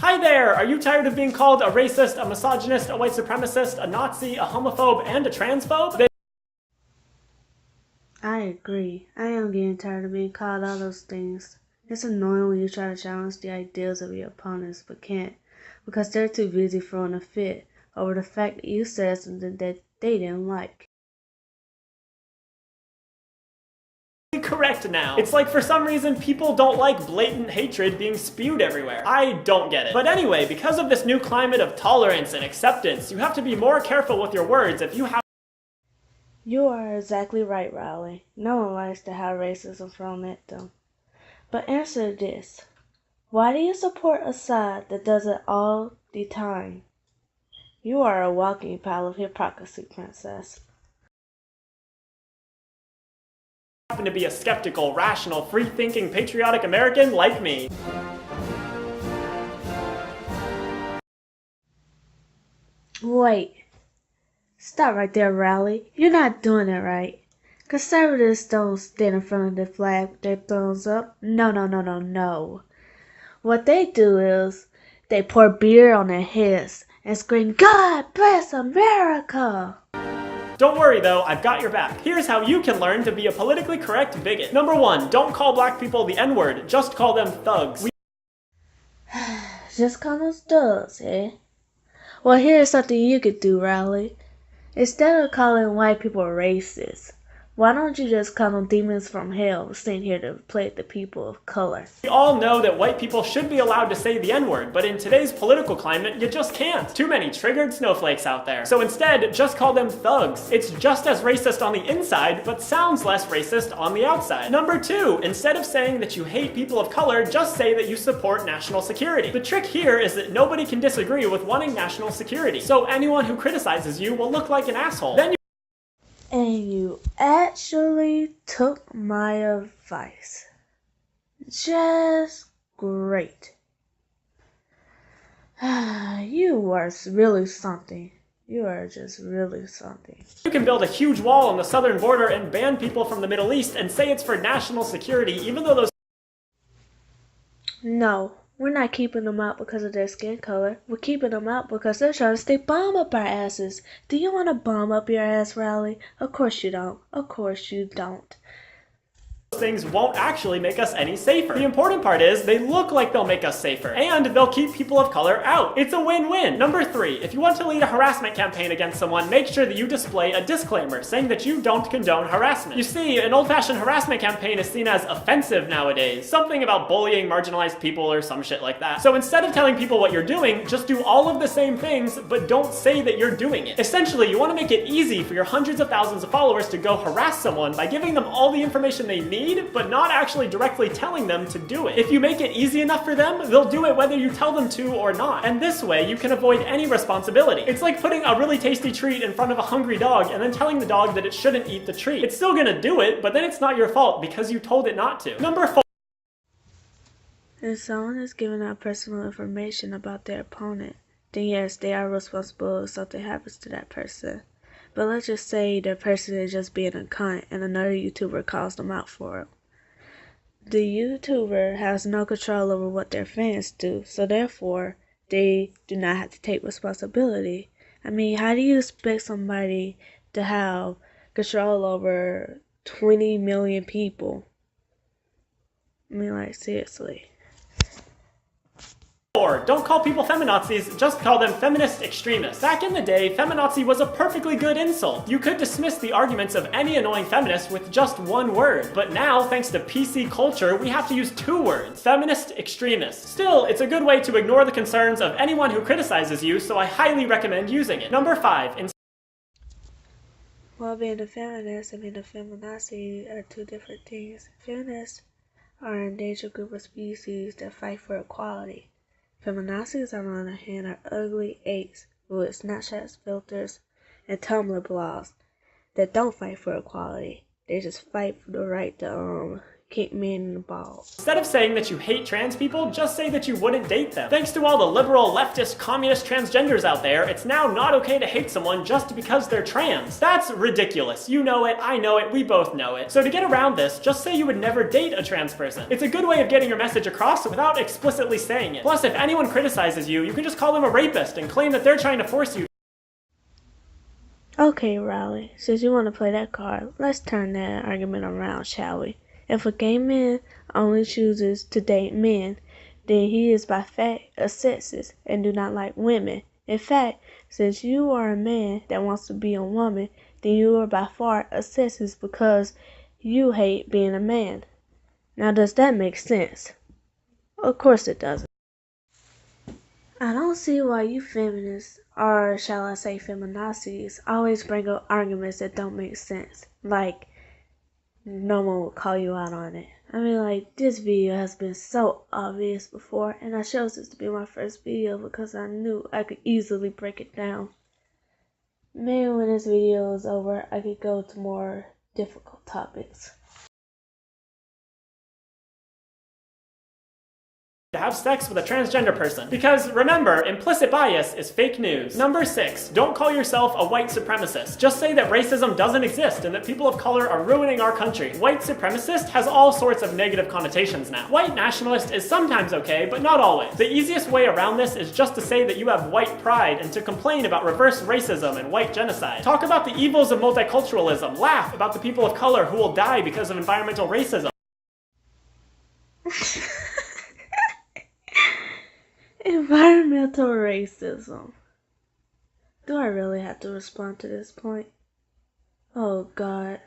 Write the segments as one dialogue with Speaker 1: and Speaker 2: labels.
Speaker 1: Hi there! Are you tired of being called a racist, a misogynist, a white supremacist, a Nazi, a homophobe, and a transphobe?
Speaker 2: I agree. I am getting tired of being called all those things. It's annoying when you try to challenge the ideals of your opponents but can't because they're too busy throwing a fit over the fact that you said something that they didn't like.
Speaker 1: Correct now. It's like for some reason people don't like blatant hatred being spewed everywhere. I don't get it. But anyway, because of this new climate of tolerance and acceptance, you have to be more careful with your words if you have.
Speaker 2: You are exactly right, Riley. No one likes to have racism thrown at them. But answer this. Why do you support a side that does it all the time? You are a walking pile of hypocrisy, princess.
Speaker 1: Happen to be a skeptical, rational, free-thinking, patriotic American like me.
Speaker 2: Wait. Stop right there, Riley. You're not doing it right. Conservatives don't stand in front of the flag with their thumbs up. No, no, no, no, no. What they do is they pour beer on their heads and scream, God bless America!
Speaker 1: Don't worry though, I've got your back. Here's how you can learn to be a politically correct bigot. Number 1, don't call black people the N-word, just call them thugs.
Speaker 2: Just call them thugs, eh? Well, here's something you could do, Riley. Instead of calling white people racist, why don't you just call them demons from hell sent here to plague the people of color?
Speaker 1: We all know that white people should be allowed to say the N-word, but in today's political climate, you just can't. Too many triggered snowflakes out there. So instead, just call them thugs. It's just as racist on the inside, but sounds less racist on the outside. Number 2, instead of saying that you hate people of color, just say that you support national security. The trick here is that nobody can disagree with wanting national security, so anyone who criticizes you will look like an asshole. Then
Speaker 2: And you actually took my advice. Just great. You are really something. You are just really something.
Speaker 1: you can build a huge wall on the southern border and ban people from the Middle East and say it's for national security, even though those.
Speaker 2: No, we're not keeping them out because of their skin color. We're keeping them out because they're trying to stick bomb up our asses. Do you want a bomb up your ass, Riley? Of course you don't. Of course you don't.
Speaker 1: Things won't actually make us any safer. The important part is they look like they'll make us safer, and they'll keep people of color out. It's a win-win. Number 3, if you want to lead a harassment campaign against someone, make sure that you display a disclaimer saying that you don't condone harassment. You see, an old-fashioned harassment campaign is seen as offensive nowadays, something about bullying marginalized people or some shit like that. So instead of telling people what you're doing, just do all of the same things, but don't say that you're doing it. Essentially, you want to make it easy for your hundreds of thousands of followers to go harass someone by giving them all the information they need, but not actually directly telling them to do it. If you make it easy enough for them, they'll do it whether you tell them to or not. And this way, you can avoid any responsibility. It's like putting a really tasty treat in front of a hungry dog and then telling the dog that it shouldn't eat the treat. It's still gonna do it, but then it's not your fault because you told it not to. Number 4.
Speaker 2: If someone is giving out personal information about their opponent, then yes, they are responsible if something happens to that person. But let's just say the person is just being a cunt and another YouTuber calls them out for it. The YouTuber has no control over what their fans do, so therefore, they do not have to take responsibility. I mean, how do you expect somebody to have control over 20 million people? I mean, like, seriously.
Speaker 1: Don't call people feminazis, just call them feminist extremists. Back in the day, feminazi was a perfectly good insult. You could dismiss the arguments of any annoying feminist with just one word. But now, thanks to PC culture, we have to use 2 words. Feminist extremists. Still, it's a good way to ignore the concerns of anyone who criticizes you, so I highly recommend using it. Number 5.
Speaker 2: Well, being a feminist and being a feminazi are 2 different things. Feminists are an endangered group of species that fight for equality. Feminazis, on the other hand, are ugly apes with Snapchat filters and Tumblr blogs that don't fight for equality. They just fight for the right to kick men in the balls.
Speaker 1: Instead of saying that you hate trans people, just say that you wouldn't date them. Thanks to all the liberal, leftist, communist transgenders out there, it's now not okay to hate someone just because they're trans. That's ridiculous. You know it, I know it, we both know it. So to get around this, just say you would never date a trans person. It's a good way of getting your message across without explicitly saying it. Plus, if anyone criticizes you, you can just call them a rapist and claim that they're trying to force you.
Speaker 2: Okay, Riley, since you want to play that card, let's turn that argument around, shall we? If a gay man only chooses to date men, then he is by fact a sexist and do not like women. In fact, since you are a man that wants to be a woman, then you are by far a sexist because you hate being a man. Now, does that make sense? Of course it doesn't. I don't see why you feminists, or shall I say feminazis, always bring up arguments that don't make sense. Like, no one will call you out on it. I mean, like, this video has been so obvious before, and I chose this to be my first video because I knew I could easily break it down. Maybe when this video is over, I could go to more difficult topics.
Speaker 1: To have sex with a transgender person. Because remember, implicit bias is fake news. Number 6, don't call yourself a white supremacist. Just say that racism doesn't exist and that people of color are ruining our country. White supremacist has all sorts of negative connotations now. White nationalist is sometimes okay, but not always. The easiest way around this is just to say that you have white pride and to complain about reverse racism and white genocide. Talk about the evils of multiculturalism. Laugh about the people of color who will die because of environmental racism.
Speaker 2: Environmental racism. Do I really have to respond to this point? Oh God,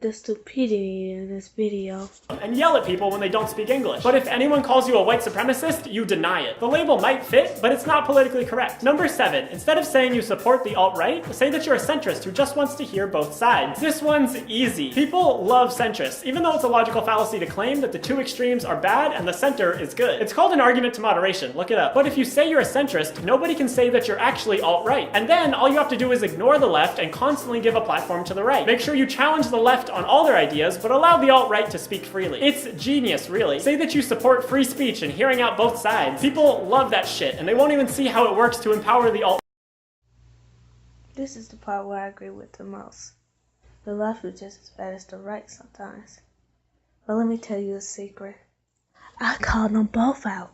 Speaker 2: the stupidity in this video.
Speaker 1: And yell at people when they don't speak English. But if anyone calls you a white supremacist, you deny it. The label might fit, but it's not politically correct. Number 7, instead of saying you support the alt-right, say that you're a centrist who just wants to hear both sides. This one's easy. People love centrists, even though it's a logical fallacy to claim that the two extremes are bad and the center is good. It's called an argument to moderation, look it up. But if you say you're a centrist, nobody can say that you're actually alt-right. And then all you have to do is ignore the left and constantly give a platform to the right. Make sure you challenge the left on all their ideas, but allow the alt-right to speak freely. It's genius, really. Say that you support free speech and hearing out both sides. People love that shit, and they won't even see how it works to empower the alt.
Speaker 2: This is the part where I agree with the most. The left is just as bad as the right sometimes. But let me tell you a secret. I called them both out.